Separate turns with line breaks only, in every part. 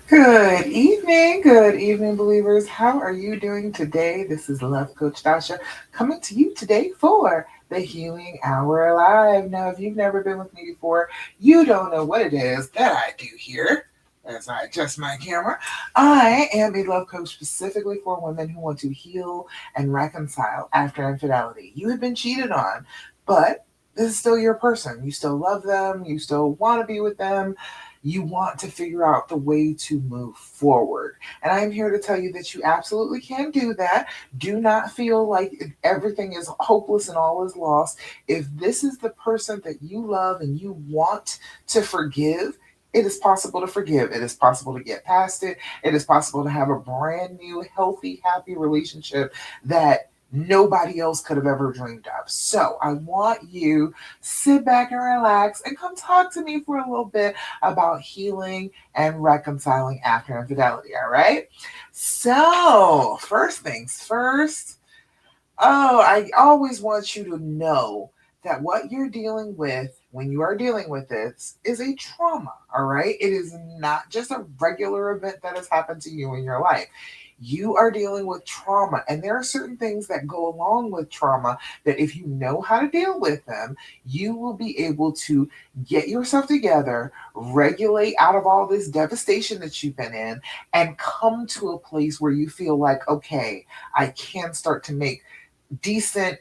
Good evening, believers. How are you doing today? This is Love Coach Dasha coming to you today for the Healing Hour Live. Now, if you've never been with me before, you don't know what it is that I do here. As I adjust my camera, I am a love coach specifically for women who want to heal and reconcile after infidelity. You have been cheated on, but this is still your person. You still love them, you still want to be with them, you want to figure out the way to move forward. And I'm here to tell you that you absolutely can do that. Do not feel like everything is hopeless and all is lost. If this is the person that you love and you want to forgive, it is possible to forgive. It is possible to get past it. It is possible to have a brand new, healthy, happy relationship that nobody else could have ever dreamed of. So I want you sit back and relax and come talk to me for a little bit about healing and reconciling after infidelity. All right. So first things first. Oh, I always want you to know that what you're dealing with when you are dealing with this is a trauma, all right? It is not just a regular event that has happened to you in your life. You are dealing with trauma, and there are certain things that go along with trauma that if you know how to deal with them, you will be able to get yourself together, regulate out of all this devastation that you've been in, and come to a place where you feel like, okay, I can start to make decent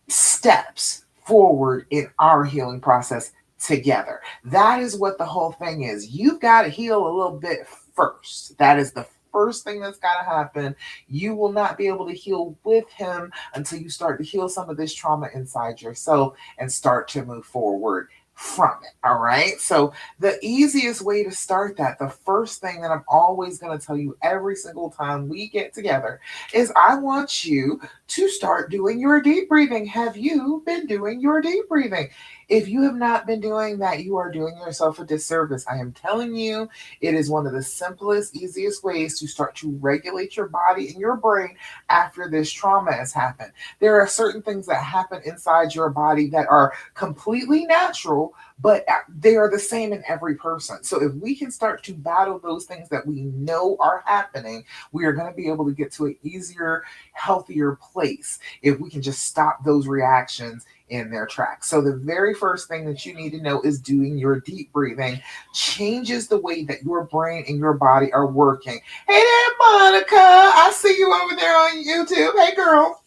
steps forward in our healing process together. That is what the whole thing is. You've got to heal a little bit first. That is the first thing that's got to happen. You will not be able to heal with him until you start to heal some of this trauma inside yourself and start to move forward from it. All right. So, the easiest way to start that, the first thing that I'm always going to tell you every single time we get together is I want you to start doing your deep breathing. Have you been doing your deep breathing? If you have not been doing that, you are doing yourself a disservice. I am telling you, it is one of the simplest, easiest ways to start to regulate your body and your brain after this trauma has happened. There are certain things that happen inside your body that are completely natural, but they are the same in every person. So if we can start to battle those things that we know are happening, we are going to be able to get to an easier, healthier place if we can just stop those reactions in their tracks. So the very first thing that you need to know is doing your deep breathing changes the way that your brain and your body are working. Hey there, Monica. I see you over there on YouTube. Hey, girl.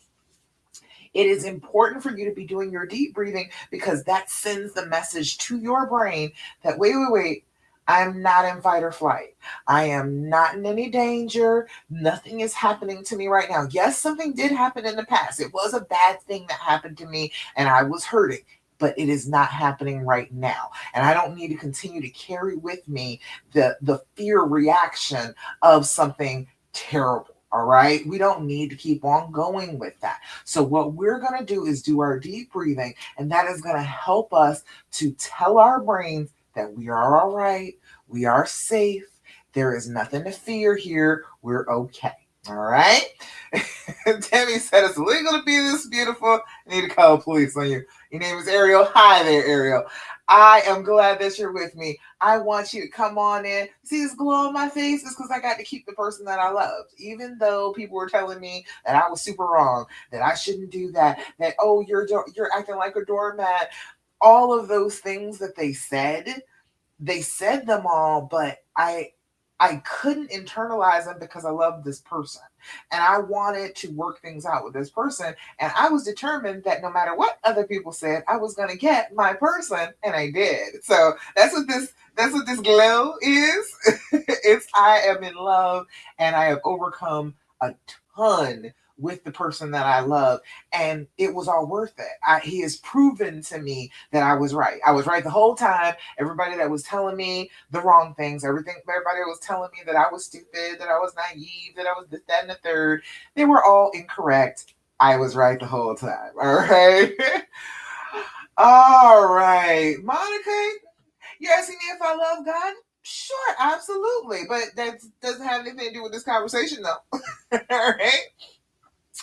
It is important for you to be doing your deep breathing because that sends the message to your brain that wait, I'm not in fight or flight. I am not in any danger. Nothing is happening to me right now. Yes, something did happen in the past. It was a bad thing that happened to me and I was hurting, but it is not happening right now. And I don't need to continue to carry with me the fear reaction of something terrible. All right. We don't need to keep on going with that. So, what we're going to do is do our deep breathing, and that is going to help us to tell our brains that we are all right, we are safe, there is nothing to fear here, we're okay. All right. Tammy said it's illegal to be this beautiful. I need to call the police on you. Your name is Ariel. Hi there, Ariel. I am glad that you're with me. I want you to come on in. See this glow on my face? It's because I got to keep the person that I loved. Even though people were telling me that I was super wrong, that I shouldn't do that, that, oh, you're acting like a doormat. All of those things that they said them all, but I couldn't internalize them because I loved this person. And I wanted to work things out with this person. And I was determined that no matter what other people said, I was gonna get my person. And I did. So that's what this glow is. It's I am in love and I have overcome a ton with the person that I love. And it was all worth it. He has proven to me that I was right. I was right the whole time. Everybody that was telling me the wrong things, everybody was telling me that I was stupid, that I was naive, that I was this, that, and the third. They were all incorrect. I was right the whole time. All right. All right. Monica, you asking me if I love God? Sure, absolutely. But that doesn't have anything to do with this conversation, though. All right.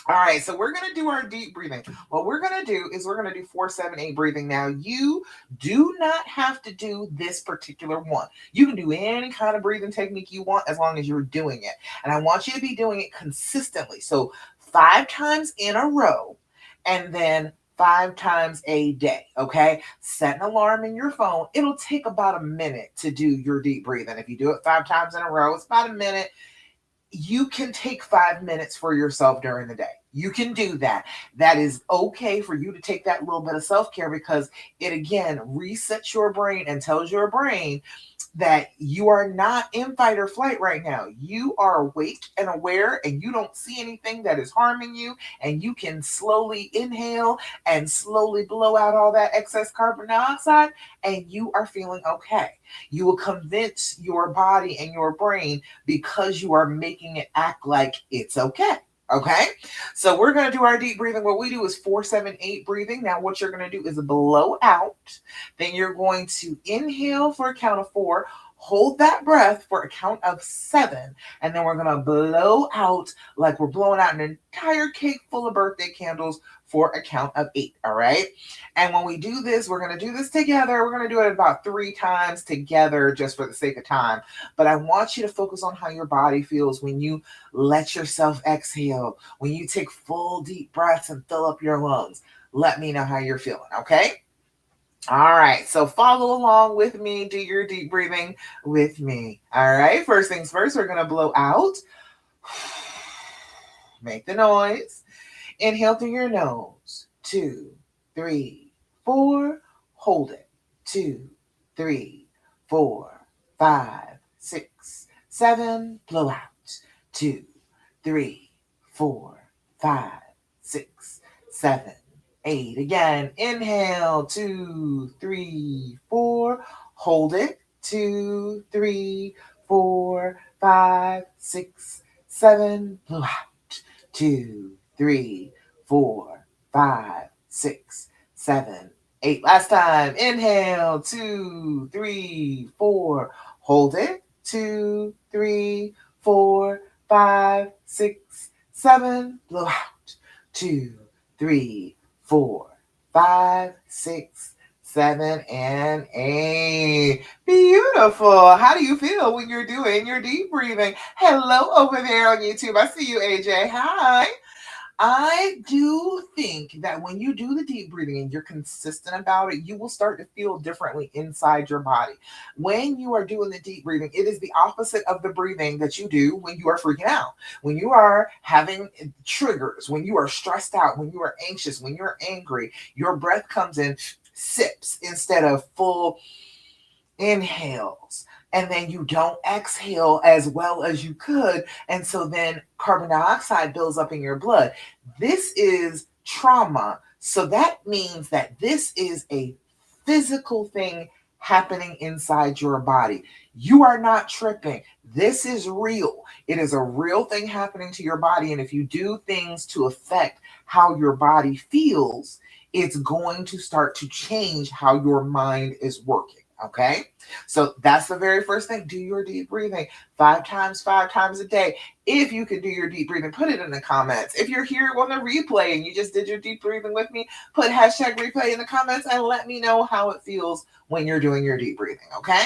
All right, so we're going to do our deep breathing. What we're going to do is we're going to do 478 breathing. Now, you do not have to do this particular one. You can do any kind of breathing technique you want as long as you're doing it. And I want you to be doing it consistently. So, 5 times in a row and then 5 times a day. Okay, set an alarm in your phone. It'll take about a minute to do your deep breathing. If you do it 5 times in a row, it's about a minute. You can take 5 minutes for yourself during the day. You can do that. That is okay for you to take that little bit of self care because it again resets your brain and tells your brain that you are not in fight or flight right now. You are awake and aware, and you don't see anything that is harming you, and you can slowly inhale and slowly blow out all that excess carbon dioxide, and you are feeling okay. You will convince your body and your brain because you are making it act like it's okay. Okay, so we're going to do our deep breathing. What we do is 478 breathing. Now, what you're going to do is blow out. Then you're going to inhale for a count of 4, hold that breath for a count of 7, and then we're going to blow out like we're blowing out an entire cake full of birthday candles for a count of 8. All right. And when we do this, we're going to do this together. We're going to do it about 3 times together just for the sake of time. But I want you to focus on how your body feels when you let yourself exhale, when you take full deep breaths and fill up your lungs. Let me know how you're feeling. Okay. All right, so follow along with me. Do your deep breathing with me. All right, first things first, we're going to blow out. Make the noise. Inhale through your nose. 2, 3, 4. Hold it. 2, 3, 4, 5, 6, 7. Blow out. 2, 3, 4, 5, 6, 7, 8. Again, inhale, 2, 3, 4. Hold it, 2, 3, 4, 5, 6, 7. Blow out, 2, 3, 4, 5, 6, 7, 8. Last time, inhale, 2, 3, 4. Hold it, 2, 3, 4, 5, 6, 7. Blow out, 2, 3, 4, 5, 6, 7, and 8. Beautiful. How do you feel when you're doing your deep breathing? Hello over there on YouTube. I see you, AJ. Hi. I do think that when you do the deep breathing and you're consistent about it, you will start to feel differently inside your body. When you are doing the deep breathing, it is the opposite of the breathing that you do when you are freaking out, when you are having triggers, when you are stressed out, when you are anxious, when you're angry. Your breath comes in sips instead of full inhales, and then you don't exhale as well as you could, and so then carbon dioxide builds up in your blood. This is trauma, so that means that this is a physical thing happening inside your body. You are not tripping. This is real. It is a real thing happening to your body, and if you do things to affect how your body feels, it's going to start to change how your mind is working. Okay, so that's the very first thing. Do your deep breathing 5 times a day. If you can do your deep breathing, put it in the comments. If you're here on the replay and you just did your deep breathing with me, put hashtag replay in the comments and let me know how it feels when you're doing your deep breathing. Okay.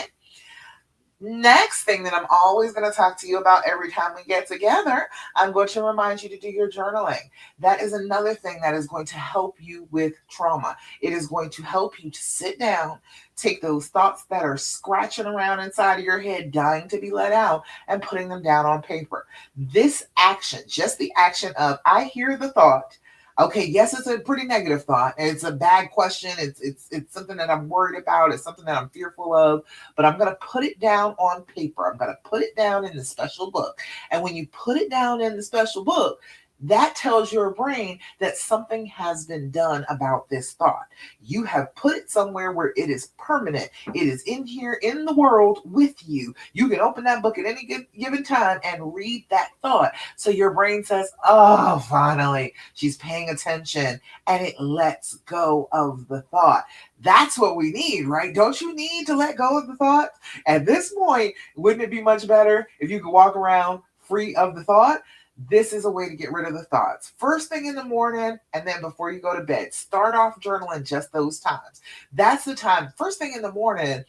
Next thing that I'm always going to talk to you about every time we get together, I'm going to remind you to do your journaling. That is another thing that is going to help you with trauma. It is going to help you to sit down, take those thoughts that are scratching around inside of your head, dying to be let out, and putting them down on paper. This action, just the action of, I hear the thought. Okay, yes, it's a pretty negative thought. It's a bad question. It's something that I'm worried about. It's something that I'm fearful of. But I'm going to put it down on paper. I'm going to put it down in the special book. And when you put it down in the special book, that tells your brain that something has been done about this thought. You have put it somewhere where it is permanent. It is in here in the world with you. You can open that book at any given time and read that thought. So your brain says, oh, finally, she's paying attention, and it lets go of the thought. That's what we need, right? Don't you need to let go of the thought? At this point, wouldn't it be much better if you could walk around free of the thought? This is a way to get rid of the thoughts. First thing in the morning, and then before you go to bed, start off journaling just those times. That's the time. First thing in the morning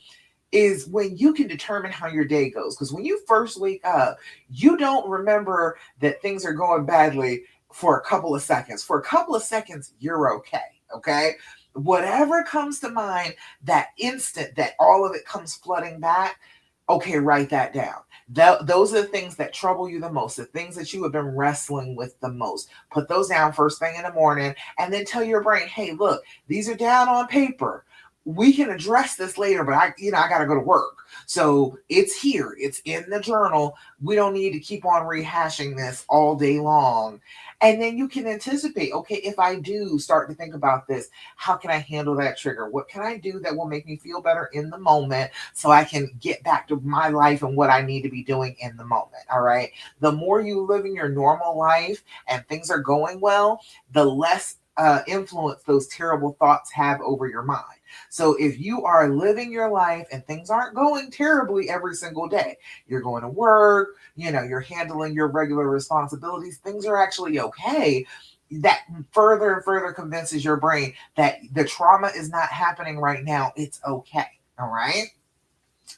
is when you can determine how your day goes. Because when you first wake up, you don't remember that things are going badly for a couple of seconds. For a couple of seconds, you're okay. Okay. Whatever comes to mind, that instant that all of it comes flooding back, okay, write that down. Those are the things that trouble you the most, the things that you have been wrestling with the most. Put those down first thing in the morning and then tell your brain, hey, look, these are down on paper. We can address this later, but I got to go to work. So it's here, it's in the journal. We don't need to keep on rehashing this all day long. And then you can anticipate, okay, if I do start to think about this, how can I handle that trigger? What can I do that will make me feel better in the moment so I can get back to my life and what I need to be doing in the moment? All right. The more you live in your normal life and things are going well, the less influence those terrible thoughts have over your mind. So if you are living your life and things aren't going terribly every single day, you're going to work, you're handling your regular responsibilities, things are actually okay. That further and further convinces your brain that the trauma is not happening right now. It's okay. All right.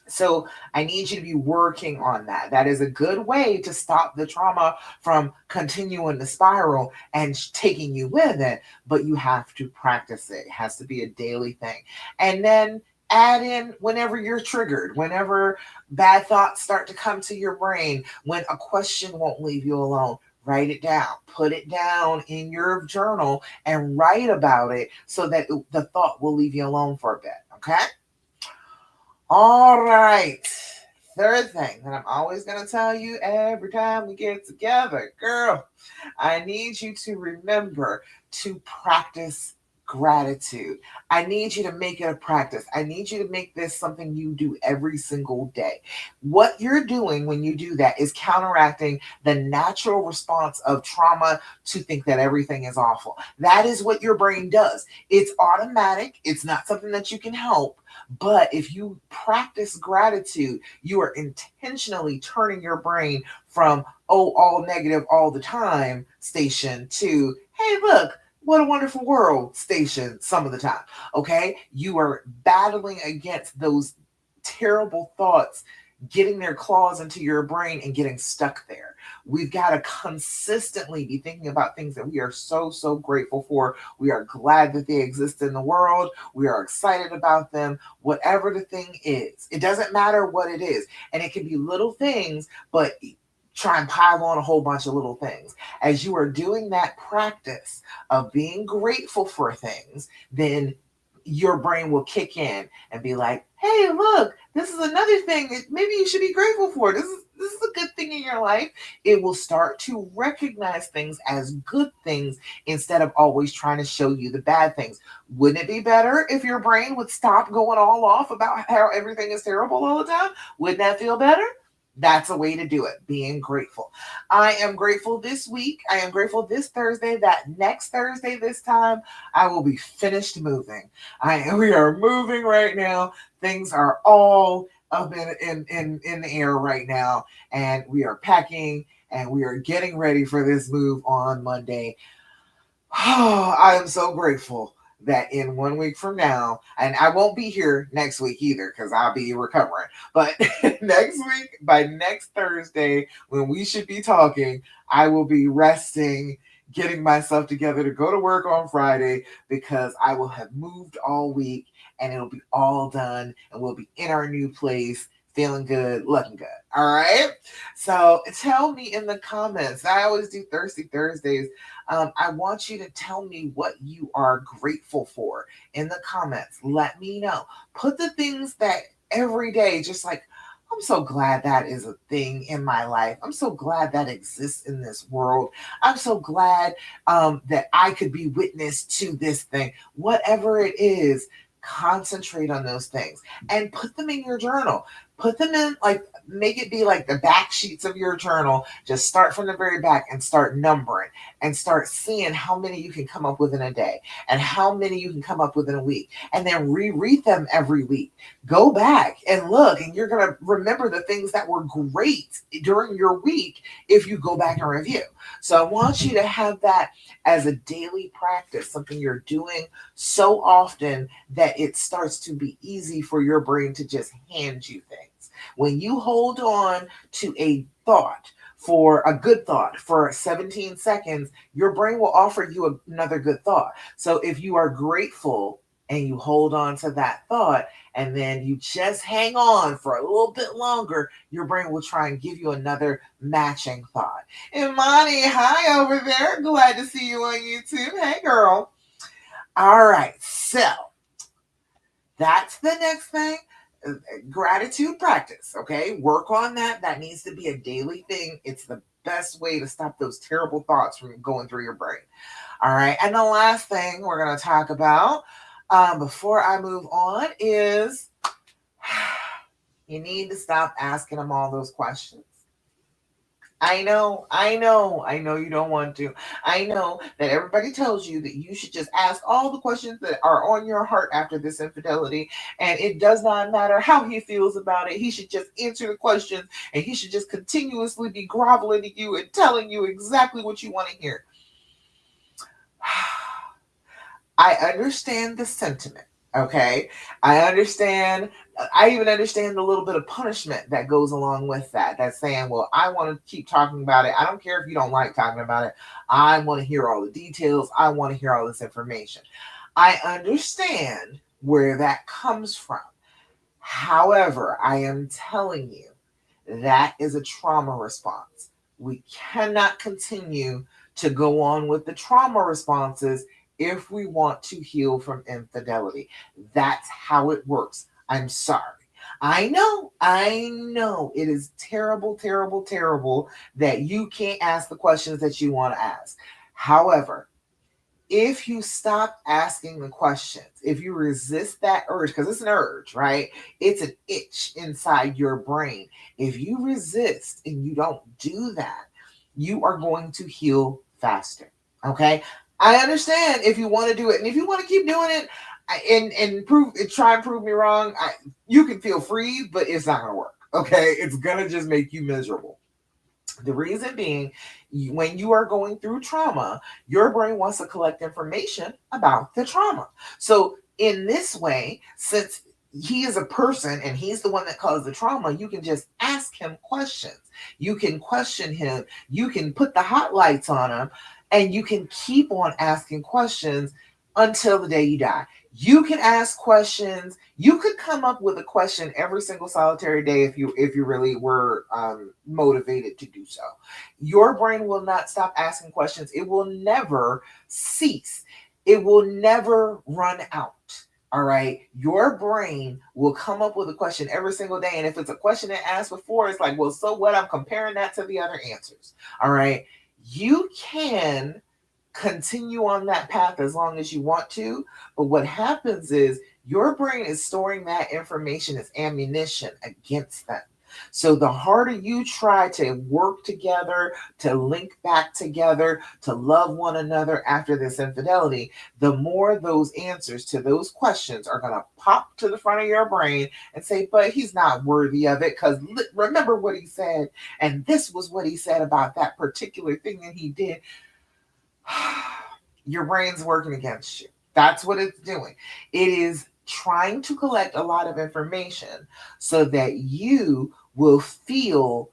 So I need you to be working on that. That is a good way to stop the trauma from continuing the spiral and taking you with it. But you have to practice it. It has to be a daily thing. And then add in whenever you're triggered, whenever bad thoughts start to come to your brain, when a question won't leave you alone. Write it down, put it down in your journal and write about it so that the thought will leave you alone for a bit. Okay. All right. Third thing that I'm always going to tell you every time we get together, girl, I need you to remember to practice gratitude. I need you to make it a practice. I need you to make this something you do every single day. What you're doing when you do that is counteracting the natural response of trauma to think that everything is awful. That is what your brain does. It's automatic, it's not something that you can help. But if you practice gratitude, you are intentionally turning your brain from, oh, all negative all the time station to, hey, look, what a wonderful world station some of the time. Okay. You are battling against those terrible thoughts getting their claws into your brain and getting stuck there. We've got to consistently be thinking about things that we are so, so grateful for. We are glad that they exist in the world. We are excited about them, whatever the thing is. It doesn't matter what it is. And it can be little things, but try and pile on a whole bunch of little things. As you are doing that practice of being grateful for things, then your brain will kick in and be like, hey, look, this is another thing that maybe you should be grateful for. This is a good thing in your life. It will start to recognize things as good things instead of always trying to show you the bad things. Wouldn't it be better if your brain would stop going all off about how everything is terrible all the time? Wouldn't that feel better? That's a way to do it, being grateful. I am grateful this week. I am grateful this Thursday that next Thursday, this time, I will be finished moving. We are moving right now. Things are all up in the air right now. And we are packing and we are getting ready for this move on Monday. Oh, I am so grateful that in 1 week from now, and I won't be here next week either because I'll be recovering. But next week, by next Thursday, when we should be talking, I will be resting, getting myself together to go to work on Friday because I will have moved all week and it'll be all done and we'll be in our new place. Feeling good, looking good. All right. So tell me in the comments. I always do Thirsty Thursdays. I want you to tell me what you are grateful for in the comments. Let me know. Put the things that every day, just like, I'm so glad that is a thing in my life. I'm so glad that exists in this world. I'm so glad that I could be witness to this thing. Whatever it is, concentrate on those things and put them in your journal. Put them in, like, make it be like the back sheets of your journal. Just start from the very back and start numbering and start seeing how many you can come up with in a day and how many you can come up with in a week. And then reread them every week. Go back and look, and you're going to remember the things that were great during your week if you go back and review. So I want you to have that as a daily practice, something you're doing so often that it starts to be easy for your brain to just hand you things. When you hold on to a thought, for a good thought for 17 seconds, your brain will offer you another good thought. So if you are grateful and you hold on to that thought and then you just hang on for a little bit longer, your brain will try and give you another matching thought. Imani, hi over there. Glad to see you on YouTube. Hey, girl. All right. So that's the next thing. Gratitude practice. Okay. Work on that. That needs to be a daily thing. It's the best way to stop those terrible thoughts from going through your brain. All right. And the last thing we're going to talk about before I move on is you need to stop asking them all those questions. I know you don't want to. I know that everybody tells you that you should just ask all the questions that are on your heart after this infidelity, and it does not matter how he feels about it. He should just answer the questions, and he should just continuously be groveling to you and telling you exactly what you want to hear. I understand the sentiment. Okay. I even understand the little bit of punishment that goes along with that. That's saying, well, I want to keep talking about it. I don't care if you don't like talking about it. I want to hear all the details. I want to hear all this information. I understand where that comes from. However, I am telling you, that is a trauma response. We cannot continue to go on with the trauma responses if we want to heal from infidelity. That's how it works. I'm sorry. I know it is terrible, terrible, terrible that you can't ask the questions that you want to ask. However, if you stop asking the questions, if you resist that urge, because it's an urge, right? It's an itch inside your brain. If you resist and you don't do that, you are going to heal faster. Okay. I understand if you want to do it, and if you want to keep doing it and prove it, try and prove me wrong, you can feel free, but it's not going to work. Okay. It's going to just make you miserable. The reason being, when you are going through trauma, your brain wants to collect information about the trauma. So, in this way, since he is a person and he's the one that caused the trauma, you can just ask him questions. You can question him. You can put the hot lights on him, and you can keep on asking questions until the day you die. You can ask questions. You could come up with a question every single solitary day if you really were motivated to do so. Your brain will not stop asking questions. It will never cease. It will never run out. All right. Your brain will come up with a question every single day. And if it's a question it asked before, it's like, well, so what? I'm comparing that to the other answers. All right. You can continue on that path as long as you want to. But what happens is your brain is storing that information as ammunition against them. So the harder you try to work together, to link back together, to love one another after this infidelity, the more those answers to those questions are going to pop to the front of your brain and say, but he's not worthy of it because remember what he said. And this was what he said about that particular thing that he did. Your brain's working against you. That's what it's doing. It is trying to collect a lot of information so that you will feel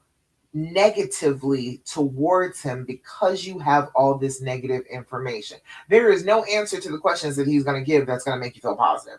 negatively towards him because you have all this negative information. There is no answer to the questions that he's going to give that's going to make you feel positive.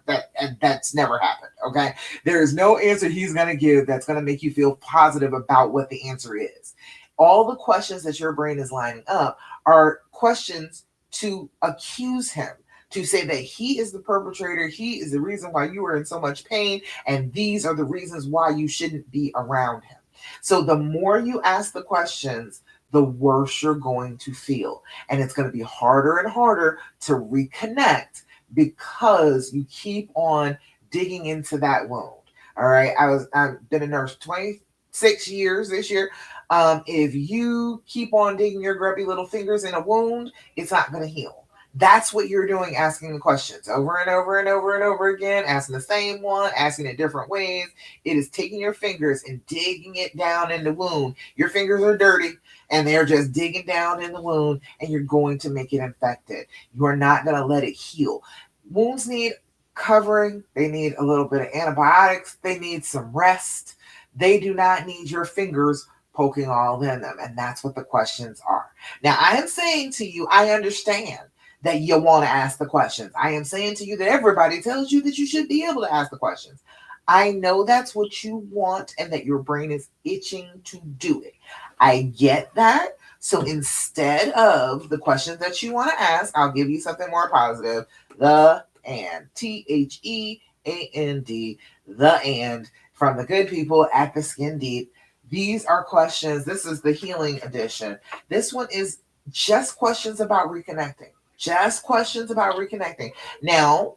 That's never happened. Okay. There is no answer he's going to give that's going to make you feel positive about what the answer is. All the questions that your brain is lining up are questions to accuse him, to say that he is the perpetrator, he is the reason why you are in so much pain, and these are the reasons why you shouldn't be around him. So the more you ask the questions, the worse you're going to feel. And it's going to be harder and harder to reconnect because you keep on digging into that wound. All right. I've been a nurse 26 years this year. If you keep on digging your grubby little fingers in a wound, it's not going to heal. That's what you're doing, asking the questions over and over and over and over again, asking the same one, asking it different ways. It is taking your fingers and digging it down in the wound. Your fingers are dirty and they're just digging down in the wound, and you're going to make it infected. You are not going to let it heal. Wounds need covering, they need a little bit of antibiotics, they need some rest. They do not need your fingers poking all in them. And that's what the questions are. Now, I am saying to you, I understand that you want to ask the questions. I am saying to you that everybody tells you that you should be able to ask the questions. I know that's what you want and that your brain is itching to do it. I get that. So instead of the questions that you want to ask, I'll give you something more positive. The and THEAND, the and from the good people at the Skin Deep. These are questions. This is the healing edition. This one is just questions about reconnecting. Just questions about reconnecting. Now,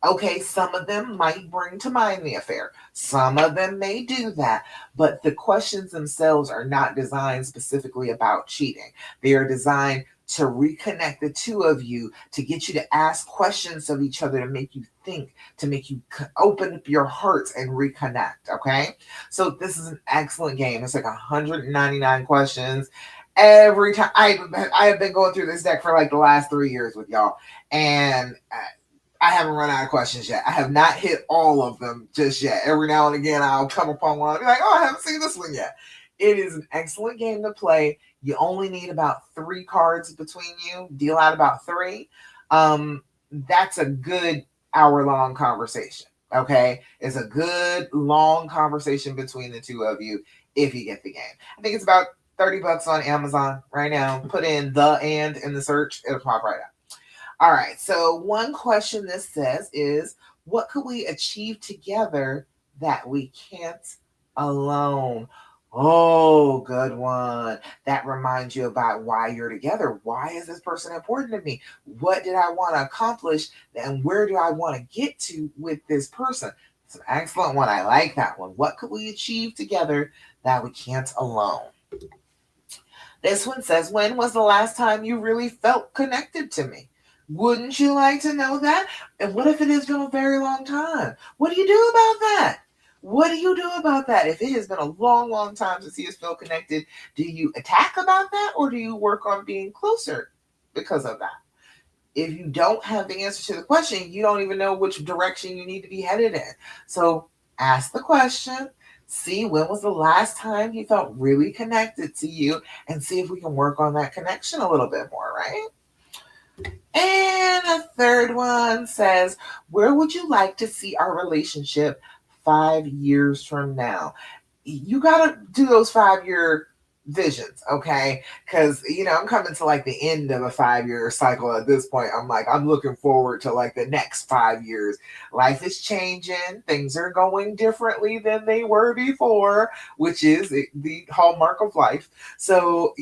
okay, some of them might bring to mind the affair. Some of them may do that, but the questions themselves are not designed specifically about cheating. They are designed to reconnect the two of you, to get you to ask questions of each other, to make you think, to make you open up your hearts and reconnect. Okay, so this is an excellent game. It's like 199 questions every time. I have been going through this deck for like the last 3 years with y'all, and I haven't run out of questions yet. I have not hit all of them just yet. Every now and again, I'll come upon one and be like, oh, I haven't seen this one yet. It is an excellent game to play. You only need about 3 cards between you. Deal out about 3. That's a good hour-long conversation. Okay, it's a good long conversation between the two of you if you get the game. I think it's about $30 on Amazon right now. Put in the and in the search, it'll pop right up. All right. So one question this says is, what could we achieve together that we can't alone? Oh, good one. That reminds you about why you're together. Why is this person important to me? What did I want to accomplish? And where do I want to get to with this person? It's an excellent one. I like that one. What could we achieve together that we can't alone? This one says, when was the last time you really felt connected to me? Wouldn't you like to know that? And what if it has been a very long time? What do you do about that? What do you do about that? If it has been a long, long time since you feel connected, do you attack about that or do you work on being closer because of that? If you don't have the answer to the question, you don't even know which direction you need to be headed in. So ask the question, see when was the last time he felt really connected to you, and see if we can work on that connection a little bit more, right? And a third one says, where would you like to see our relationship 5 years from now? You got to do those 5 year visions, okay? Because, I'm coming to like the end of a 5 year cycle at this point. I'm like, I'm looking forward to like the next 5 years. Life is changing, things are going differently than they were before, which is the hallmark of life. So,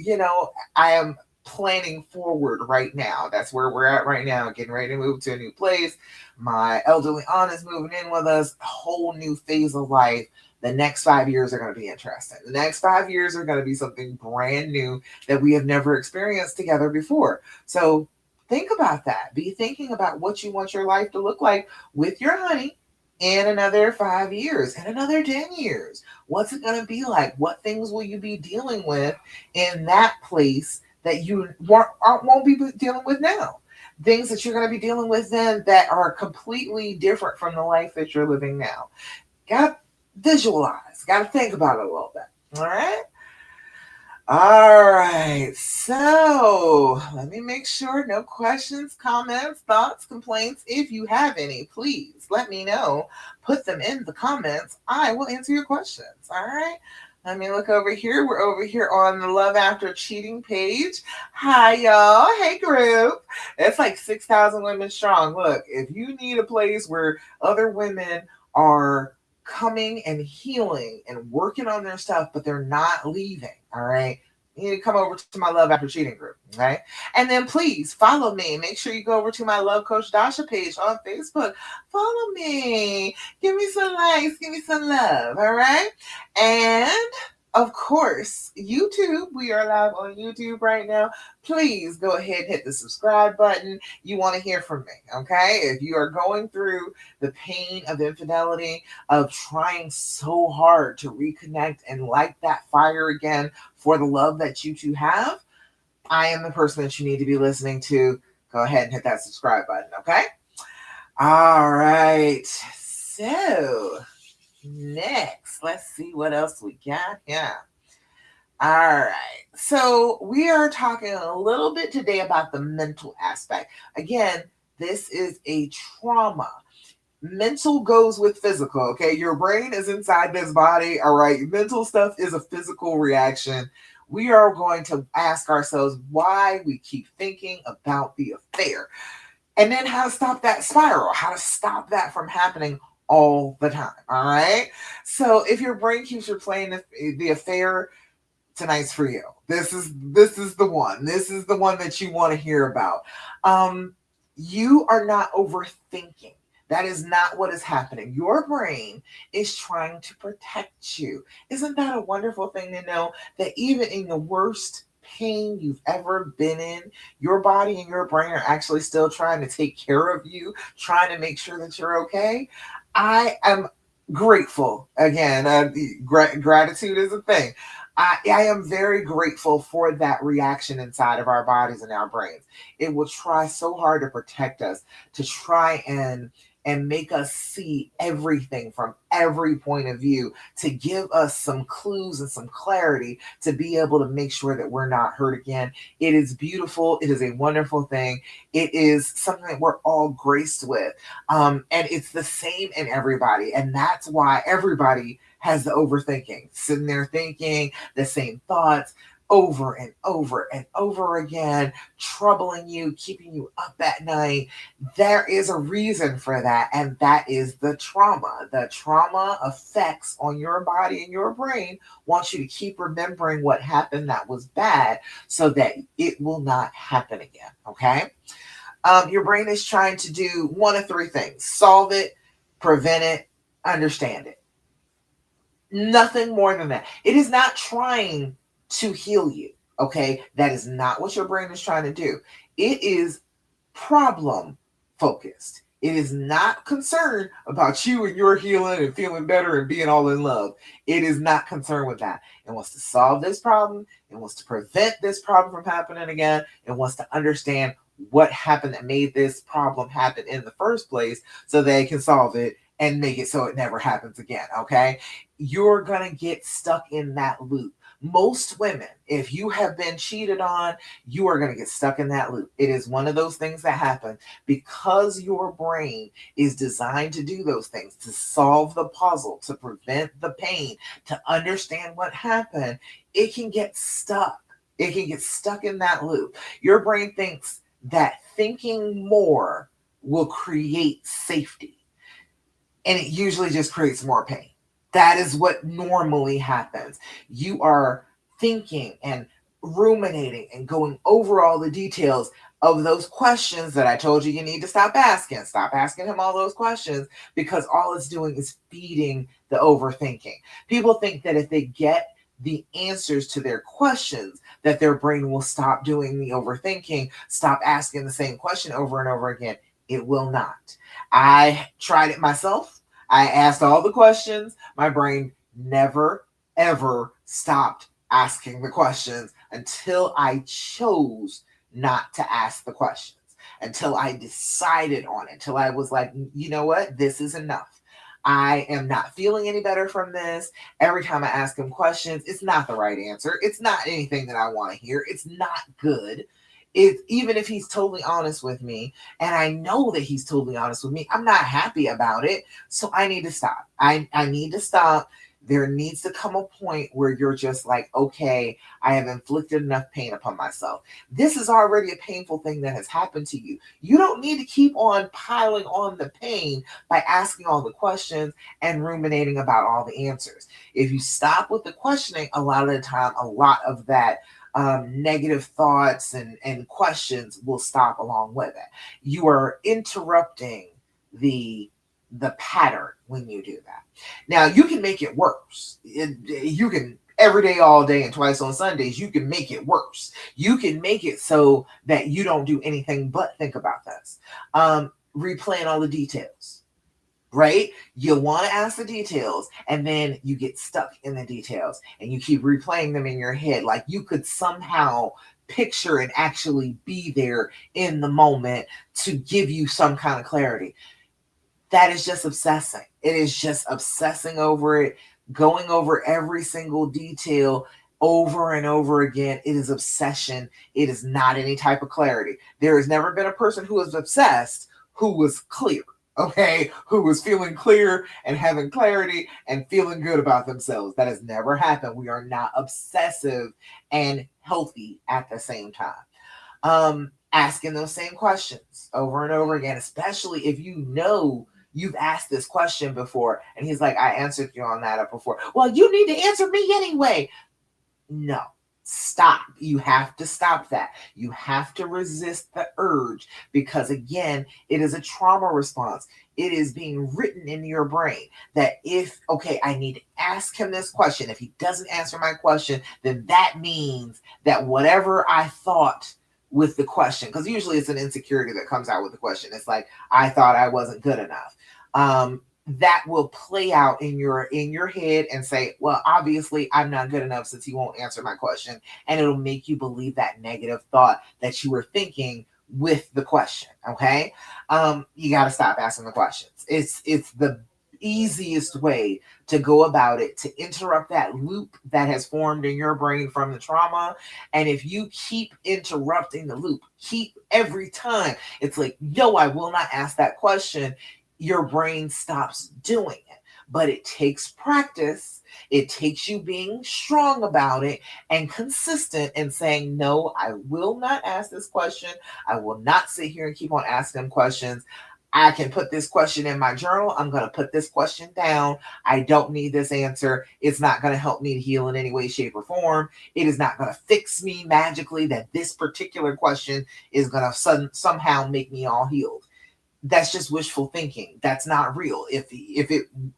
I am planning forward right now. That's where we're at right now, getting ready to move to a new place. My elderly aunt is moving in with us, a whole new phase of life. The next 5 years are going to be interesting. The next 5 years are going to be something brand new that we have never experienced together before. So think about that. Be thinking about what you want your life to look like with your honey in another 5 years, in another 10 years. What's it going to be like? What things will you be dealing with in that place that you won't be dealing with now? Things that you're going to be dealing with then that are completely different from the life that you're living now. Got to visualize, got to think about it a little bit. All right. All right. So let me make sure no questions, comments, thoughts, complaints. If you have any, please let me know. Put them in the comments. I will answer your questions. All right. Let me look over here. We're over here on the Love After Cheating page. Hi, y'all. Hey, group. It's like 6,000 women strong. Look, if you need a place where other women are coming and healing and working on their stuff, but they're not leaving, all right, You need to come over to my Love After Cheating group, okay? And then please follow me. Make sure you go over to my Love Coach Dasha page on Facebook. Follow me. Give me some likes. Give me some love, all right? And of course, YouTube. We are live on YouTube right now. Please go ahead and hit the subscribe button. You want to hear from me, okay? If you are going through the pain of infidelity, of trying so hard to reconnect and light that fire again for the love that you two have, I am the person that you need to be listening to. Go ahead and hit that subscribe button, okay? All right. So, next, let's see what else we got here. All right. So, we are talking a little bit today about the mental aspect. Again, this is a trauma. Mental goes with physical, okay? Your brain is inside this body, all right? Mental stuff is a physical reaction. We are going to ask ourselves why we keep thinking about the affair, and then how to stop that spiral, how to stop that from happening all the time, all right? So if your brain keeps replaying the affair, tonight's for you. This is the one. This is the one that you want to hear about. Um, you are not overthinking. That is not what is happening. Your brain is trying to protect you. Isn't that a wonderful thing to know that even in the worst pain you've ever been in, your body and your brain are actually still trying to take care of you, trying to make sure that you're okay? I am grateful. Again, gratitude is a thing. I am very grateful for that reaction inside of our bodies and our brains. It will try so hard to protect us, to try and make us see everything from every point of view, to give us some clues and some clarity to be able to make sure that we're not hurt again. It is beautiful. It is a wonderful thing. It is something that we're all graced with. And it's the same in everybody. And that's why everybody has the overthinking, sitting there thinking the same thoughts over and over and over again, troubling you, keeping you up at night. There is a reason for that, and that is the trauma. The trauma effects on your body and your brain wants you to keep remembering what happened that was bad so that it will not happen again. Okay? Your brain is trying to do one of three things: solve it, prevent it, understand it. Nothing more than that. It is not trying to heal you. Okay? That is not what your brain is trying to do. It is problem focused. It is not concerned about you and your healing and feeling better and being all in love. It is not concerned with that. It wants to solve this problem. It wants to prevent this problem from happening again. It wants to understand what happened that made this problem happen in the first place so they can solve it and make it so it never happens again. Okay? You're going to get stuck in that loop. Most women, if you have been cheated on, you are going to get stuck in that loop. It is one of those things that happen because your brain is designed to do those things, to solve the puzzle, to prevent the pain, to understand what happened. It can get stuck. It can get stuck in that loop. Your brain thinks that thinking more will create safety, and it usually just creates more pain. That is what normally happens. You are thinking and ruminating and going over all the details of those questions that I told you need to stop asking. Stop asking him all those questions, because all it's doing is feeding the overthinking. People think that if they get the answers to their questions, that their brain will stop doing the overthinking, stop asking the same question over and over again. It will not. I tried it myself. I asked all the questions. My brain never, ever stopped asking the questions until I chose not to ask the questions, until I decided on it, until I was like, you know what? This is enough. I am not feeling any better from this. Every time I ask him questions, it's not the right answer. It's not anything that I want to hear. It's not good. Even if he's totally honest with me, and I know that he's totally honest with me, I'm not happy about it. So I need to stop. I need to stop. There needs to come a point where you're just like, okay, I have inflicted enough pain upon myself. This is already a painful thing that has happened to you. You don't need to keep on piling on the pain by asking all the questions and ruminating about all the answers. If you stop with the questioning, a lot of the time, a lot of that negative thoughts and questions will stop along with it. You are interrupting the the pattern when you do that. Now you can make it worse. You can every day, all day, and twice on Sundays. You can make it worse. You can make it so that you don't do anything but think about this. Replaying all the details, right? You want to ask the details and then you get stuck in the details and you keep replaying them in your head like you could somehow picture and actually be there in the moment to give you some kind of clarity. That is just obsessing. It is just obsessing over it, going over every single detail over and over again. It is obsession. It is not any type of clarity. There has never been a person who was obsessed who was clear, okay? Who was feeling clear and having clarity and feeling good about themselves. That has never happened. We are not obsessive and healthy at the same time. Asking those same questions over and over again, especially if you know you've asked this question before and he's like, I answered you on that before. Well, you need to answer me anyway. No, stop. You have to stop that. You have to resist the urge because, again, it is a trauma response. It is being written in your brain that if, okay, I need to ask him this question. If he doesn't answer my question, then that means that whatever I thought with the question, because usually it's an insecurity that comes out with the question. It's like, I thought I wasn't good enough. That will play out in your head and say, well, obviously I'm not good enough since he won't answer my question, and it'll make you believe that negative thought that you were thinking with the question. Okay. You got to stop asking the questions. It's the easiest way to go about it, to interrupt that loop that has formed in your brain from the trauma. And if you keep interrupting the loop, keep every time it's like, no, I will not ask that question, your brain stops doing it. But it takes practice. It takes you being strong about it and consistent and saying, no, I will not ask this question. I will not sit here and keep on asking questions. I can put this question in my journal. I'm going to put this question down. I don't need this answer. It's not going to help me to heal in any way, shape, or form. It is not going to fix me magically that this particular question is going to somehow make me all healed. That's just wishful thinking. That's not real. If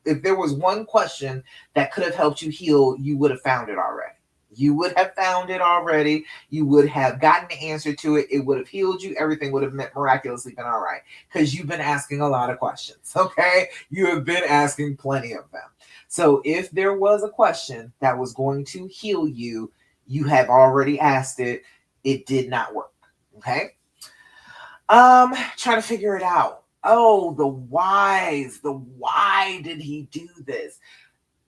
there was one question that could have helped you heal, you would have found it already. You would have found it already. You would have gotten the answer to it. It would have healed you. Everything would have miraculously been all right because you've been asking a lot of questions. Okay, you have been asking plenty of them. So if there was a question that was going to heal you, you have already asked it. It did not work. Okay. Trying to figure it out. Oh, the whys. The why did he do this?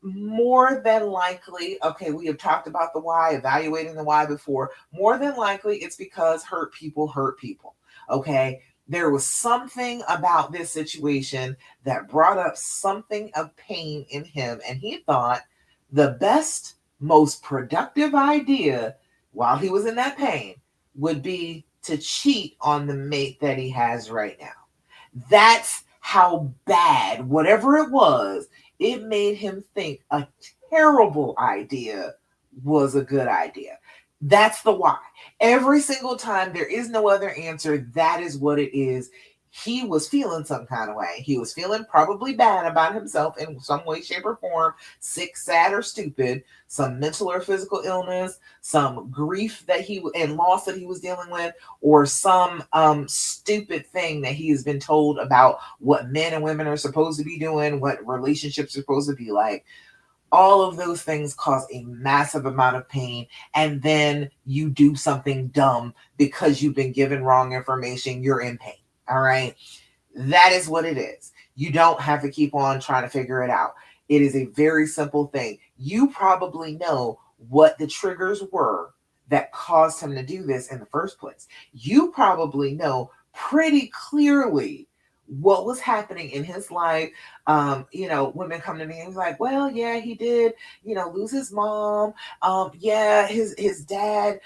More than likely, okay, we have talked about the why, evaluating the why before. More than likely, it's because hurt people hurt people. Okay. There was something about this situation that brought up something of pain in him, and he thought the best, most productive idea while he was in that pain would be to cheat on the mate that he has right now. That's how bad, whatever it was, it made him think a terrible idea was a good idea. That's the why. Every single time, there is no other answer. That is what it is. He was feeling some kind of way. He was feeling probably bad about himself in some way, shape, or form, sick, sad, or stupid, some mental or physical illness, some grief that he and loss that he was dealing with, or some stupid thing that he has been told about what men and women are supposed to be doing, what relationships are supposed to be like. All of those things cause a massive amount of pain, and then you do something dumb because you've been given wrong information. You're in pain. All right. That is what it is. You don't have to keep on trying to figure it out. It is a very simple thing. You probably know what the triggers were that caused him to do this in the first place. You probably know pretty clearly what was happening in his life. Women come to me and like, well, yeah, he did, lose his mom. Yeah, his dad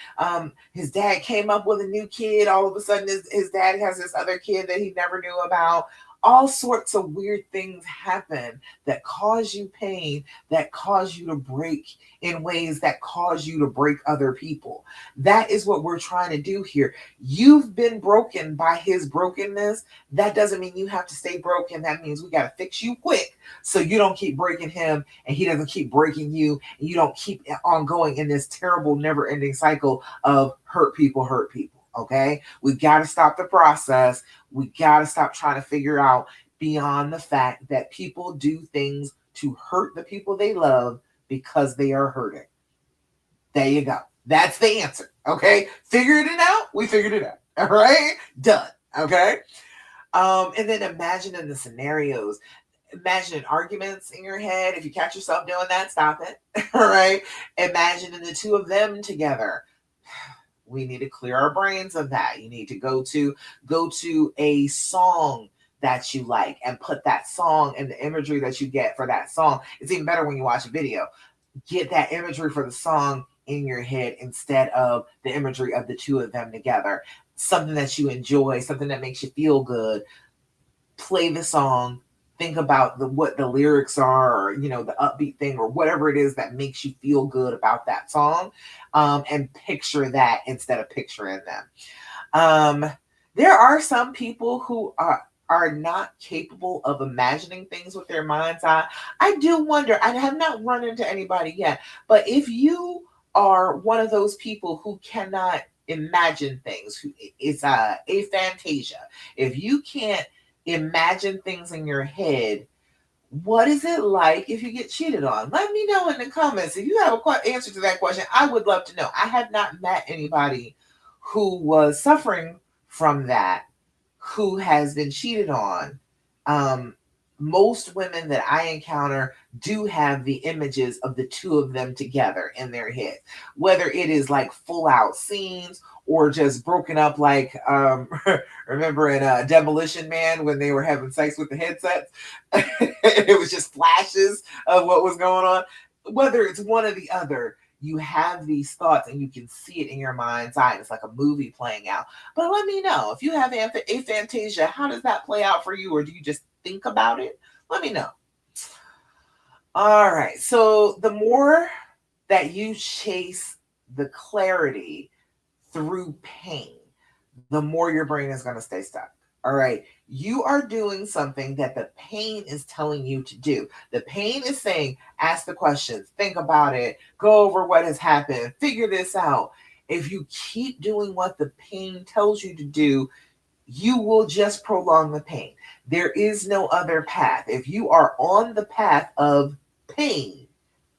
came up with a new kid. All of a sudden, his dad has this other kid that he never knew about. All sorts of weird things happen that cause you pain, that cause you to break in ways that cause you to break other people. That is what we're trying to do here. You've been broken by his brokenness. That doesn't mean you have to stay broken. That means we got to fix you quick so you don't keep breaking him and he doesn't keep breaking you and you don't keep on going in this terrible, never ending cycle of hurt people, hurt people. Okay? We got to stop the process. We got to stop trying to figure out beyond the fact that people do things to hurt the people they love because they are hurting. There you go. That's the answer. Okay. Figured it out. We figured it out. All right. Done. Okay. And then imagining the scenarios. Imagining arguments in your head. If you catch yourself doing that, stop it. All right. Imagining the two of them together. We need to clear our brains of that. You need to go to a song that you like and put that song and the imagery that you get for that song. It's even better when you watch a video. Get that imagery for the song in your head instead of the imagery of the two of them together. Something that you enjoy, something that makes you feel good. Play the song, think about what the lyrics are, or the upbeat thing or whatever it is that makes you feel good about that song, and picture that instead of picturing them. There are some people who are not capable of imagining things with their mind's eye. I do wonder, I have not run into anybody yet, but if you are one of those people who cannot imagine things, who is aphantasia, if you can't imagine things in your head, what is it like if you get cheated on? Let me know in the comments. If you have a answer to that question, I would love to know. I have not met anybody who was suffering from that, who has been cheated on. Um, Most women that I encounter do have the images of the two of them together in their head, whether it is like full out scenes or just broken up, like remember in Demolition Man when they were having sex with the headsets? It was just flashes of what was going on. Whether it's one or the other, you have these thoughts and you can see it in your mind's eye. It's like a movie playing out. But let me know if you have aphantasia, how does that play out for you? Or do you just think about it? Let me know. All right. So the more that you chase the clarity through pain, the more your brain is going to stay stuck. All right. You are doing something that the pain is telling you to do. The pain is saying, ask the questions, think about it, go over what has happened, figure this out. If you keep doing what the pain tells you to do, you will just prolong the pain. There is no other path. If you are on the path of pain,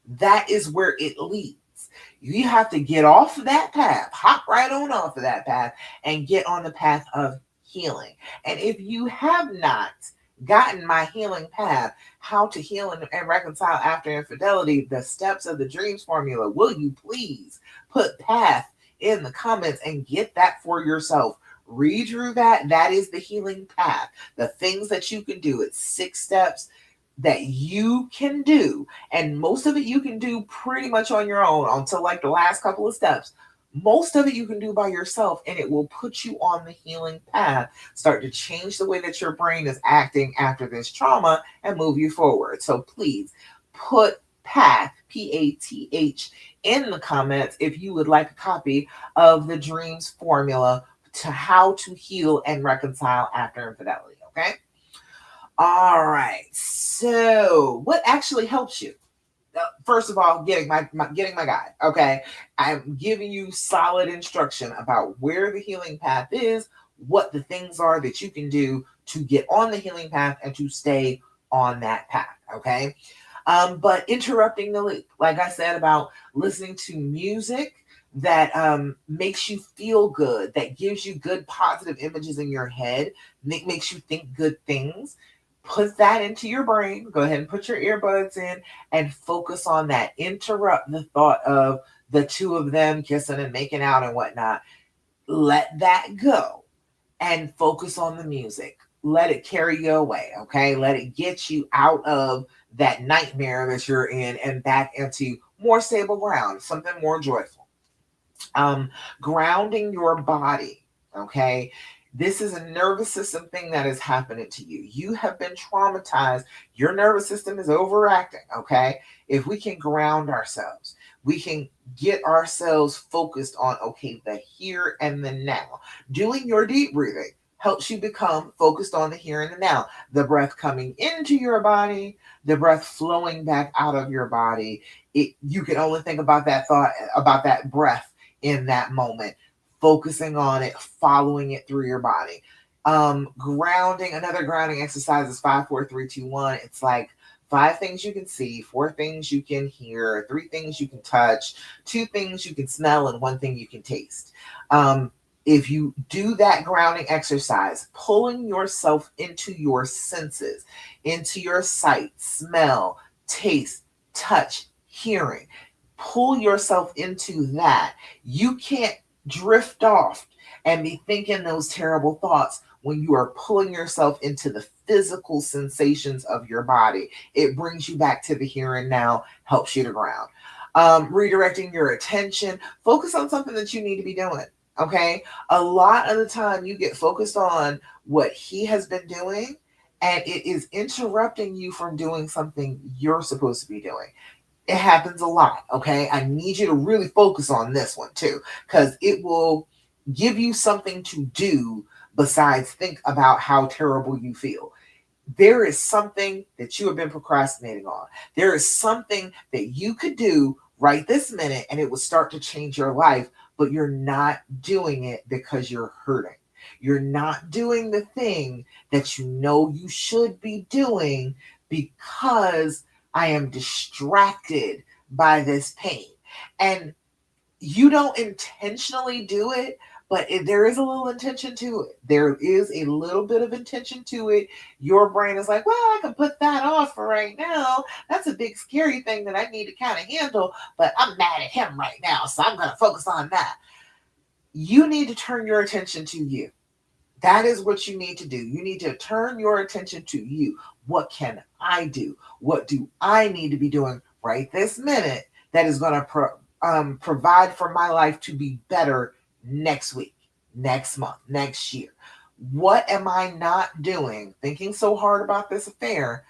that is where it leads. You have to get off of that path, hop right on off of that path, and get on the path of healing. And if you have not gotten my healing path, how to heal and reconcile after infidelity, the steps of the dreams formula, will you please put path in the comments and get that for yourself? Read through that. That is the healing path. The things that you can do. It's 6 steps that you can do, and most of it you can do pretty much on your own until like the last couple of steps. Most of it you can do by yourself, and it will put you on the healing path, start to change the way that your brain is acting after this trauma, and move you forward. So please put path, PATH, in the comments if you would like a copy of the dreams formula to how to heal and reconcile after infidelity. Okay. All right. So, what actually helps you? First of all, getting my guide. Okay, I'm giving you solid instruction about where the healing path is, what the things are that you can do to get on the healing path and to stay on that path. Okay, but interrupting the loop, like I said, about listening to music that makes you feel good, that gives you good positive images in your head, makes you think good things. Put that into your brain. Go ahead and put your earbuds in and focus on that. Interrupt the thought of the two of them kissing and making out and whatnot. Let that go and focus on the music. Let it carry you away, okay? Let it get you out of that nightmare that you're in and back into more stable ground, something more joyful. Grounding your body, okay? This is a nervous system thing that is happening to you. You have been traumatized. Your nervous system is overacting, okay? If we can ground ourselves, we can get ourselves focused on, okay, the here and the now. Doing your deep breathing helps you become focused on the here and the now. The breath coming into your body, the breath flowing back out of your body. You can only think about that thought, about that breath in that moment, focusing on it, following it through your body. Grounding, another grounding exercise is 5, 4, 3, 2, 1. It's like 5 things you can see, 4 things you can hear, 3 things you can touch, 2 things you can smell, and 1 thing you can taste. If you do that grounding exercise, pulling yourself into your senses, into your sight, smell, taste, touch, hearing, pull yourself into that. You can't drift off and be thinking those terrible thoughts when you are pulling yourself into the physical sensations of your body. It brings you back to the here and now, helps you to ground. Redirecting your attention, focus on something that you need to be doing. Okay. A lot of the time you get focused on what he has been doing, and it is interrupting you from doing something you're supposed to be doing. It happens a lot. Okay. I need you to really focus on this one too, because it will give you something to do besides think about how terrible you feel. There is something that you have been procrastinating on. There is something that you could do right this minute and it would start to change your life, but you're not doing it because you're hurting. You're not doing the thing that you know you should be doing because I am distracted by this pain. And you don't intentionally do it, but there is a little intention to it. There is a little bit of intention to it. Your brain is like, well, I can put that off for right now. That's a big scary thing that I need to kind of handle, but I'm mad at him right now, so I'm going to focus on that. You need to turn your attention to you. That is what you need to do. You need to turn your attention to you. What can I do? What do I need to be doing right this minute that is going to provide for my life to be better next week, next month, next year? What am I not doing, thinking so hard about this affair,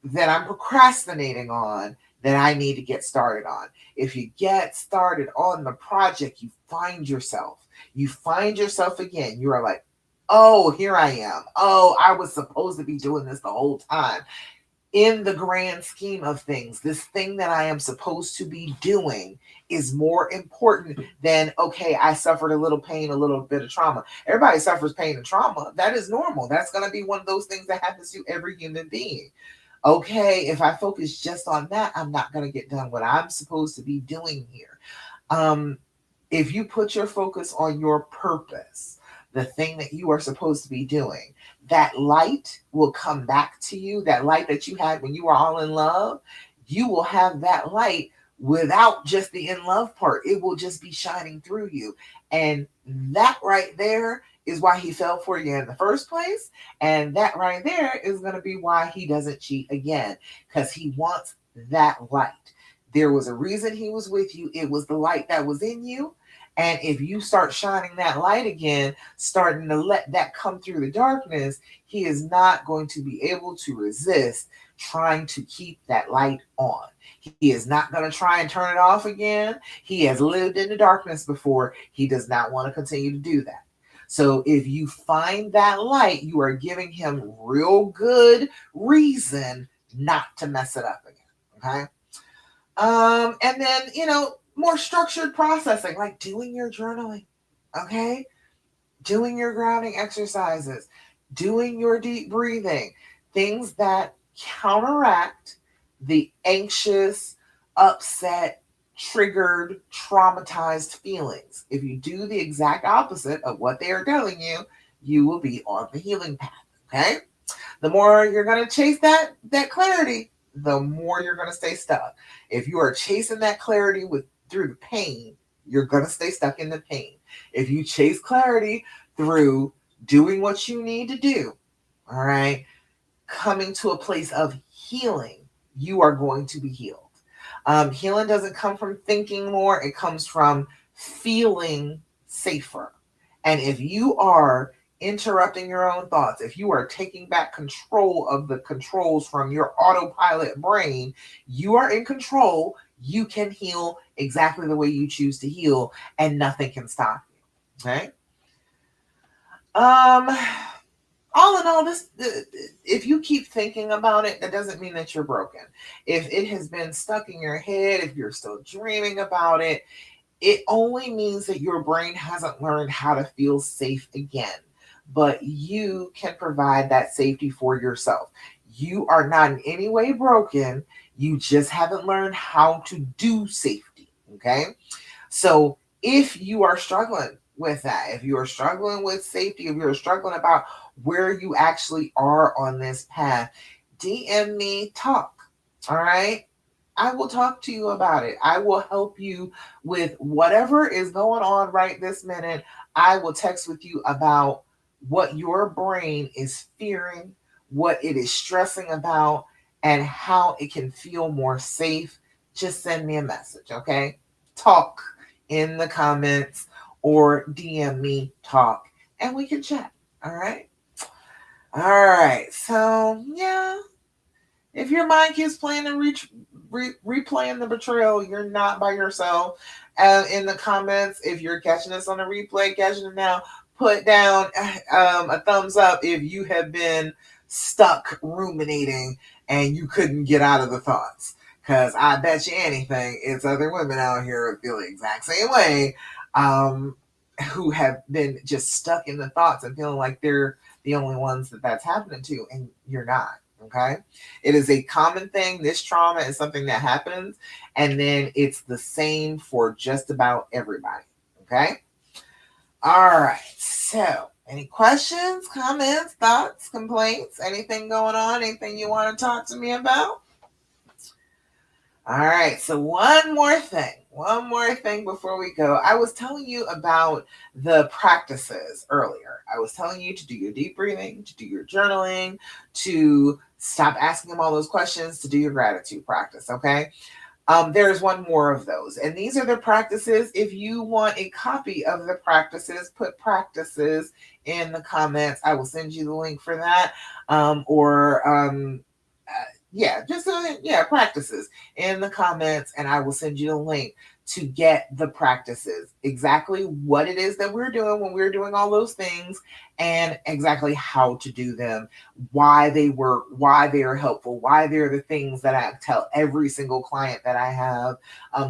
that I'm procrastinating on, that I need to get started on? If you get started on the project, you find yourself. You find yourself again. You are like, oh, here I am. Oh, I was supposed to be doing this the whole time. In the grand scheme of things, this thing that I am supposed to be doing is more important than, okay, I suffered a little pain, a little bit of trauma. Everybody suffers pain and trauma. That is normal. That's going to be one of those things that happens to every human being. Okay, if I focus just on that, I'm not going to get done what I'm supposed to be doing here. Um, if you put your focus on your purpose, the thing that you are supposed to be doing, that light will come back to you. That light that you had when you were all in love, you will have that light without just the in love part. It will just be shining through you. And that right there is why he fell for you in the first place. And that right there is going to be why he doesn't cheat again, because he wants that light. There was a reason he was with you. It was the light that was in you. And if you start shining that light again, starting to let that come through the darkness, he is not going to be able to resist trying to keep that light on. He is not going to try and turn it off again. He has lived in the darkness before. He does not want to continue to do that. So if you find that light, you are giving him real good reason not to mess it up again. Okay. And then, more structured processing, like doing your journaling, okay? Doing your grounding exercises, doing your deep breathing, things that counteract the anxious, upset, triggered, traumatized feelings. If you do the exact opposite of what they are telling you, you will be on the healing path, okay? The more you're going to chase that clarity, the more you're going to stay stuck. If you are chasing that clarity through the pain, you're going to stay stuck in the pain. If you chase clarity through doing what you need to do, all right, coming to a place of healing, you are going to be healed. Healing doesn't come from thinking more, it comes from feeling safer. And if you are interrupting your own thoughts, if you are taking back control of the controls from your autopilot brain, you are in control. You can heal exactly the way you choose to heal, and nothing can stop you. Okay. Um, all in all, this if you keep thinking about it, that doesn't mean that you're broken. If it has been stuck in your head, if you're still dreaming about it, it only means that your brain hasn't learned how to feel safe again. But you can provide that safety for yourself. You are not in any way broken. You just haven't learned how to do safety. Okay. So if you are struggling with that, if you are struggling with safety, if you're struggling about where you actually are on this path, DM me, talk. All right. I will talk to you about it. I will help you with whatever is going on right this minute. I will text with you about what your brain is fearing, what it is stressing about, and how it can feel more safe. Just send me a message, okay? Talk in the comments or DM me, talk, and we can chat. All right. All right. So, yeah, if your mind keeps playing and replaying the betrayal, you're not by yourself. And in the comments, if you're catching this on a replay, catching it now, put down a thumbs up if you have been stuck ruminating and you couldn't get out of the thoughts. Because I bet you anything, it's other women out here who feel the exact same way, um, who have been just stuck in the thoughts and feeling like they're the only ones that that's happening to, and you're not. Okay. It is a common thing. This trauma is something that happens, and then it's the same for just about everybody. Okay. All right. So, any questions, comments, thoughts, complaints, anything going on, anything you want to talk to me about? All right. So, one more thing before we go. I was telling you about the practices earlier. I was telling you to do your deep breathing, to do your journaling, to stop asking them all those questions, to do your gratitude practice. Okay. There's one more of those. And these are the practices. If you want a copy of the practices, put practices in the comments. I will send you the link for that. Yeah, just practices in the comments, and I will send you the link to get the practices, exactly what it is that we're doing when we're doing all those things, and exactly how to do them, why they work, why they are helpful, why they're the things that I tell every single client that I have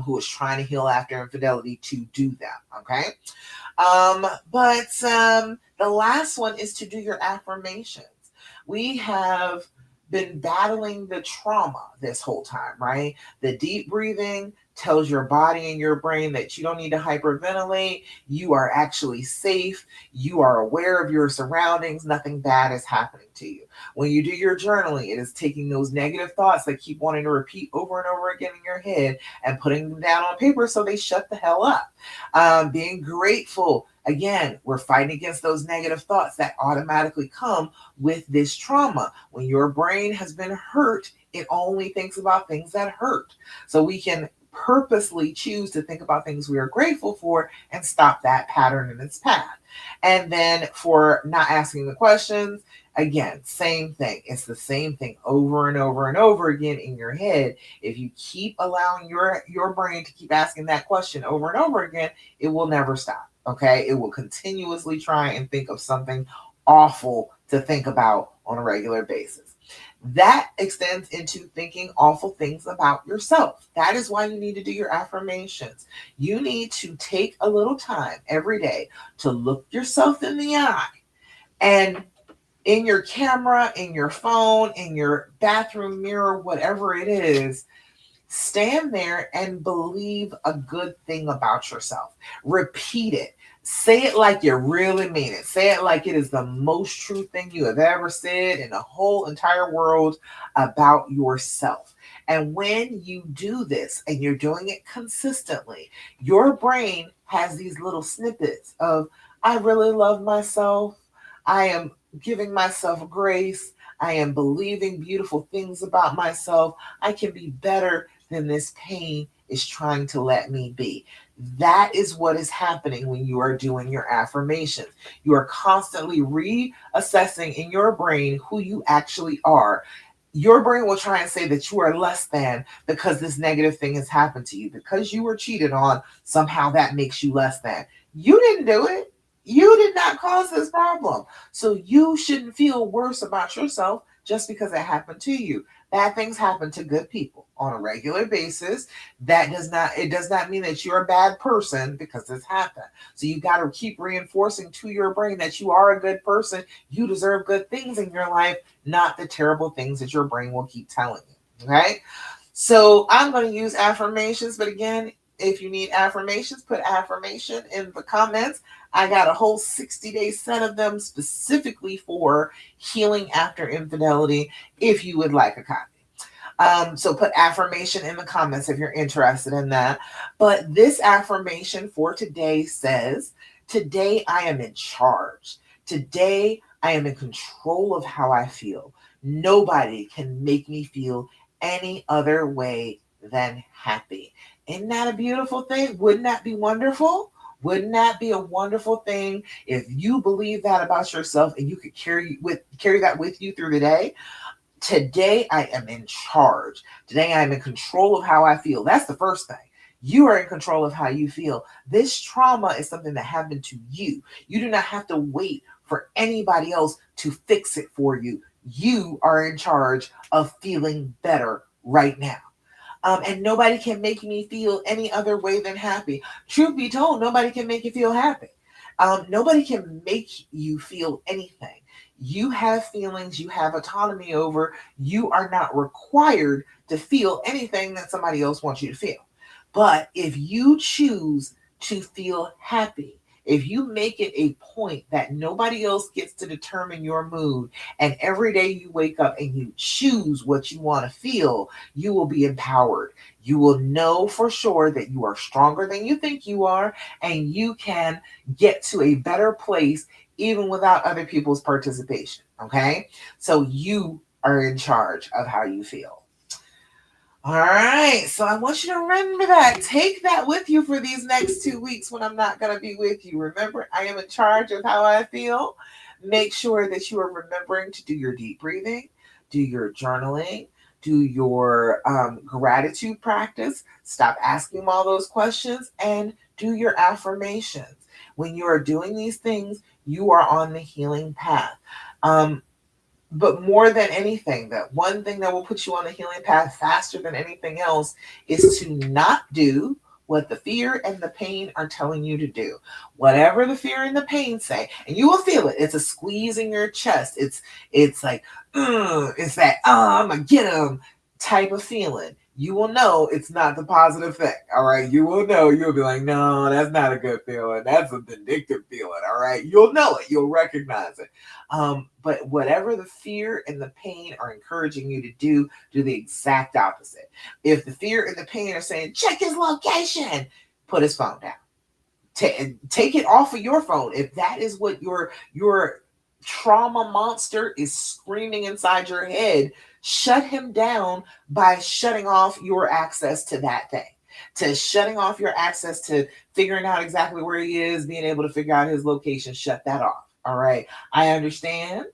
who is trying to heal after infidelity to do them. Okay. But the last one is to do your affirmations. We have been battling the trauma this whole time, right? The deep breathing tells your body and your brain that you don't need to hyperventilate. You are actually safe. You are aware of your surroundings. Nothing bad is happening to you. When you do your journaling, it is taking those negative thoughts that keep wanting to repeat over and over again in your head and putting them down on paper so they shut the hell up. Being grateful. Again, we're fighting against those negative thoughts that automatically come with this trauma. When your brain has been hurt, it only thinks about things that hurt. So we can purposely choose to think about things we are grateful for and stop that pattern in its path. And then for not asking the questions, again, same thing. It's the same thing over and over and over again in your head. If you keep allowing your brain to keep asking that question over and over again, it will never stop. Okay. It will continuously try and think of something awful to think about on a regular basis. That extends into thinking awful things about yourself. That is why you need to do your affirmations. You need to take a little time every day to look yourself in the eye, and in your camera, in your phone, in your bathroom mirror, whatever it is, stand there and believe a good thing about yourself. Repeat it. Say it like you really mean it. Say it like it is the most true thing you have ever said in the whole entire world about yourself. And when you do this and you're doing it consistently, your brain has these little snippets of, I really love myself. I am giving myself grace. I am believing beautiful things about myself. I can be better than this pain is trying to let me be. That is what is happening when you are doing your affirmations. You are constantly reassessing in your brain who you actually are. Your brain will try and say that you are less than because this negative thing has happened to you. Because you were cheated on, somehow that makes you less than. You didn't do it. You did not cause this problem. So you shouldn't feel worse about yourself just because it happened to you. Bad things happen to good people on a regular basis. It does not mean that you're a bad person because this happened. So you got to keep reinforcing to your brain that you are a good person. You deserve good things in your life, not the terrible things that your brain will keep telling you. Okay? So I'm going to use affirmations, but again, if you need affirmations, put affirmation in the comments. I got a whole 60-day set of them specifically for healing after infidelity if you would like a copy. So put affirmation in the comments if you're interested in that. But this affirmation for today says, today I am in charge. Today I am in control of how I feel. Nobody can make me feel any other way than happy. Isn't that a beautiful thing? Wouldn't that be wonderful? Wouldn't that be a wonderful thing if you believe that about yourself and you could carry that with you through the day? Today I am in charge. Today I am in control of how I feel. That's the first thing. You are in control of how you feel. This trauma is something that happened to you. You do not have to wait for anybody else to fix it for you. You are in charge of feeling better right now. And nobody can make me feel any other way than happy. Truth be told, nobody can make you feel happy. Nobody can make you feel anything. You have feelings you have autonomy over. You are not required to feel anything that somebody else wants you to feel. But if you choose to feel happy, if you make it a point that nobody else gets to determine your mood, and every day you wake up and you choose what you want to feel, you will be empowered. You will know for sure that you are stronger than you think you are, and you can get to a better place even without other people's participation. Okay? So you are in charge of how you feel. All right. So I want you to remember that. Take that with you for these next 2 weeks when I'm not going to be with you. Remember, I am in charge of how I feel. Make sure that you are remembering to do your deep breathing, do your journaling, do your gratitude practice. Stop asking all those questions and do your affirmations. When you are doing these things, you are on the healing path. Um, but more than anything, that one thing that will put you on the healing path faster than anything else is to not do what the fear and the pain are telling you to do. Whatever the fear and the pain say, and you will feel it. It's a squeeze in your chest. It's like, it's that I'm gonna get him type of feeling. You will know it's not the positive thing. All right. You will know. You'll be like, no, that's not a good feeling. That's a vindictive feeling. All right. You'll know it. You'll recognize it. But whatever the fear and the pain are encouraging you to do the exact opposite. If the fear and the pain are saying, check his location, put his phone down. Take it off of your phone. If that is what your trauma monster is screaming inside your head, shut him down by shutting off your access to that thing. To shutting off your access to figuring out exactly where he is, being able to figure out his location, shut that off. All right. I understand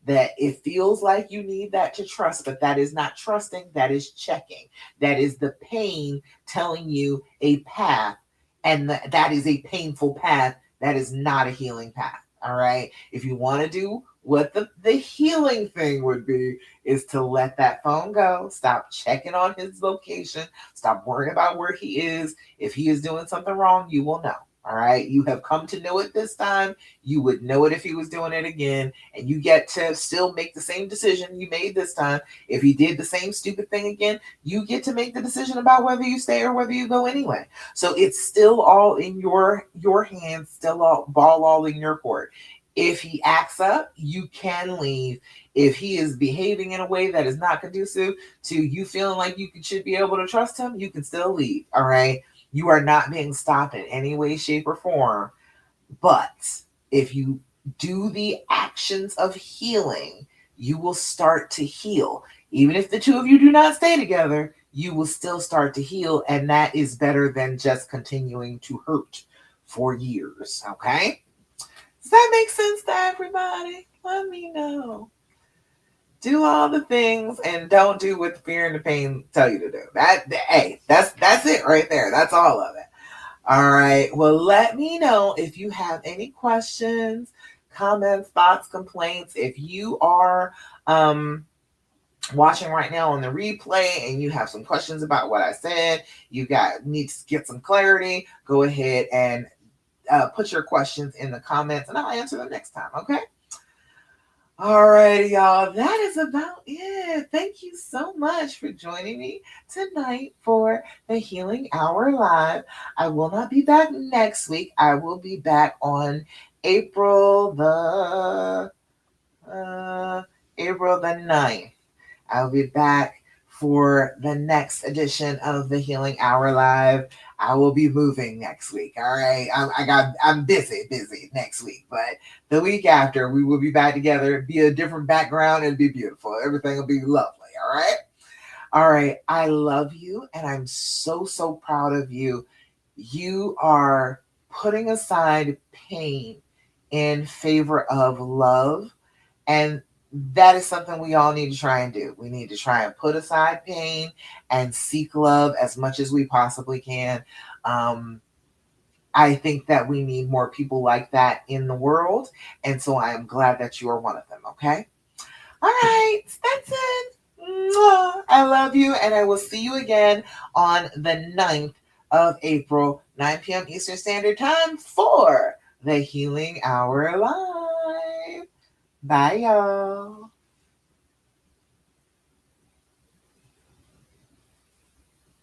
that it feels like you need that to trust, but that is not trusting, that is checking. That is the pain telling you a path, and that is a painful path. That is not a healing path. All right. If you want to do what the healing thing would be, is to let that phone go. Stop checking on his location. Stop worrying about where he is. If he is doing something wrong, you will know. All right. You have come to know it this time. You would know it if he was doing it again. And you get to still make the same decision you made this time. If he did the same stupid thing again, you get to make the decision about whether you stay or whether you go anyway. So it's still all in your hands, still all in your court. If he acts up, you can leave. If he is behaving in a way that is not conducive to you feeling like you should be able to trust him, you can still leave. All right. You are not being stopped in any way, shape, or form. But if you do the actions of healing, you will start to heal. Even if the two of you do not stay together, you will still start to heal. And that is better than just continuing to hurt for years. Okay. Does that make sense to everybody? Let me know. Do all the things and don't do what the fear and the pain tell you to do. Hey, that's it right there. That's all of it. All right. Well, let me know if you have any questions, comments, thoughts, complaints. If you are watching right now on the replay and you have some questions about what I said, you need to get some clarity, go ahead and put your questions in the comments and I'll answer them next time. Okay. All righty, y'all. That is about it. Thank you so much for joining me tonight for the Healing Hour Live. I will not be back next week. I will be back on April the April the 9th. I'll be back for the next edition of the Healing Hour Live. I will be moving next week. All right. I'm busy next week, but the week after we will be back together. It'll be a different background and be beautiful. Everything will be lovely. All right. All right. I love you and I'm so proud of you. You are putting aside pain in favor of love, and that is something we all need to try and do. We need to try and put aside pain and seek love as much as we possibly can. I think that we need more people like that in the world. And so I am glad that you are one of them. Okay. All right. That's it. Mwah. I love you. And I will see you again on the 9th of April, 9 p.m. Eastern Standard Time for the Healing Hour Live. Bye, y'all.